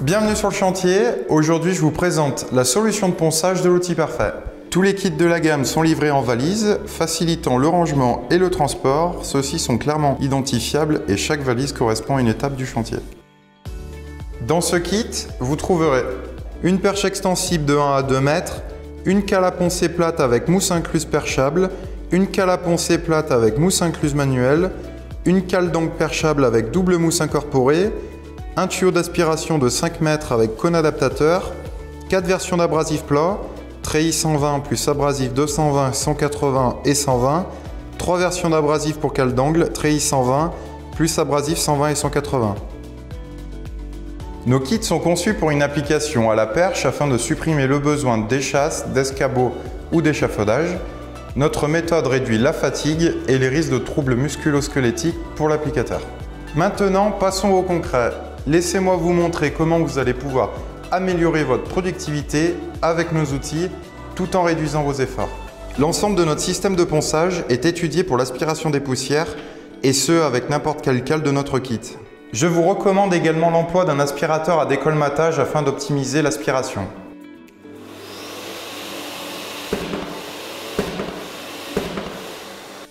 Bienvenue sur le chantier. Aujourd'hui, je vous présente la solution de ponçage de l'outil parfait. Tous les kits de la gamme sont livrés en valise, facilitant le rangement et le transport. Ceux-ci sont clairement identifiables et chaque valise correspond à une étape du chantier. Dans ce kit, vous trouverez une perche extensible de 1 à 2 mètres, une cale à poncer plate avec mousse incluse perchable, une cale à poncer plate avec mousse incluse manuelle, une cale d'angle perchable avec double mousse incorporée, un tuyau d'aspiration de 5 mètres avec cône adaptateur, 4 versions d'abrasif plat, treillis 120 plus abrasif 220, 180 et 120, 3 versions d'abrasif pour cale d'angle, treillis 120 plus abrasif 120 et 180. Nos kits sont conçus pour une application à la perche afin de supprimer le besoin d'échasse, d'escabeau ou d'échafaudage. Notre méthode réduit la fatigue et les risques de troubles musculo-squelettiques pour l'applicateur. Maintenant, passons au concret. Laissez-moi vous montrer comment vous allez pouvoir améliorer votre productivité avec nos outils tout en réduisant vos efforts. L'ensemble de notre système de ponçage est étudié pour l'aspiration des poussières et ce avec n'importe quelle cale de notre kit. Je vous recommande également l'emploi d'un aspirateur à décolmatage afin d'optimiser l'aspiration.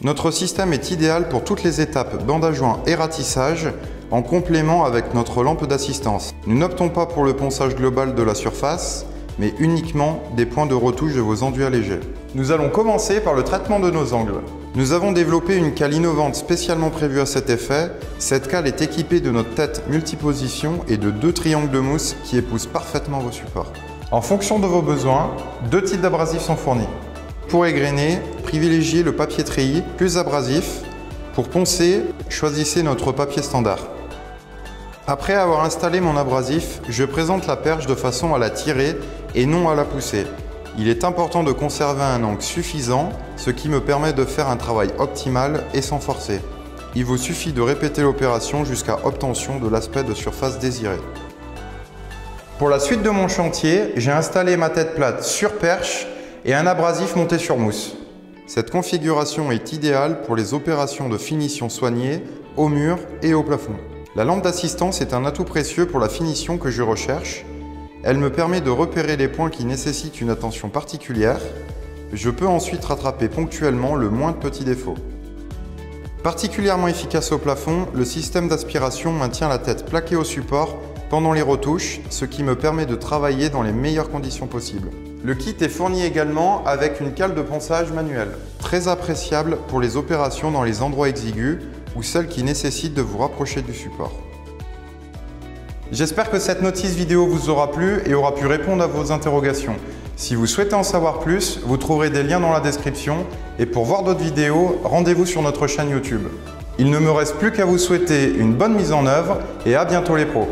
Notre système est idéal pour toutes les étapes bande à joint et ratissage en complément avec notre lampe d'assistance. Nous n'optons pas pour le ponçage global de la surface, mais uniquement des points de retouche de vos enduits allégés. Nous allons commencer par le traitement de nos angles. Nous avons développé une cale innovante spécialement prévue à cet effet. Cette cale est équipée de notre tête multiposition et de 2 triangles de mousse qui épousent parfaitement vos supports. En fonction de vos besoins, 2 types d'abrasifs sont fournis. Pour égrainer, privilégiez le papier treillis plus abrasif. Pour poncer, choisissez notre papier standard. Après avoir installé mon abrasif, je présente la perche de façon à la tirer et non à la pousser. Il est important de conserver un angle suffisant, ce qui me permet de faire un travail optimal et sans forcer. Il vous suffit de répéter l'opération jusqu'à obtention de l'aspect de surface désiré. Pour la suite de mon chantier, j'ai installé ma tête plate sur perche et un abrasif monté sur mousse. Cette configuration est idéale pour les opérations de finition soignée au mur et au plafond. La lampe d'assistance est un atout précieux pour la finition que je recherche. Elle me permet de repérer les points qui nécessitent une attention particulière. Je peux ensuite rattraper ponctuellement le moins de petits défauts. Particulièrement efficace au plafond, le système d'aspiration maintient la tête plaquée au support pendant les retouches, ce qui me permet de travailler dans les meilleures conditions possibles. Le kit est fourni également avec une cale de ponçage manuelle, très appréciable pour les opérations dans les endroits exigus ou celles qui nécessitent de vous rapprocher du support. J'espère que cette notice vidéo vous aura plu et aura pu répondre à vos interrogations. Si vous souhaitez en savoir plus, vous trouverez des liens dans la description et pour voir d'autres vidéos, rendez-vous sur notre chaîne YouTube. Il ne me reste plus qu'à vous souhaiter une bonne mise en œuvre et à bientôt les pros.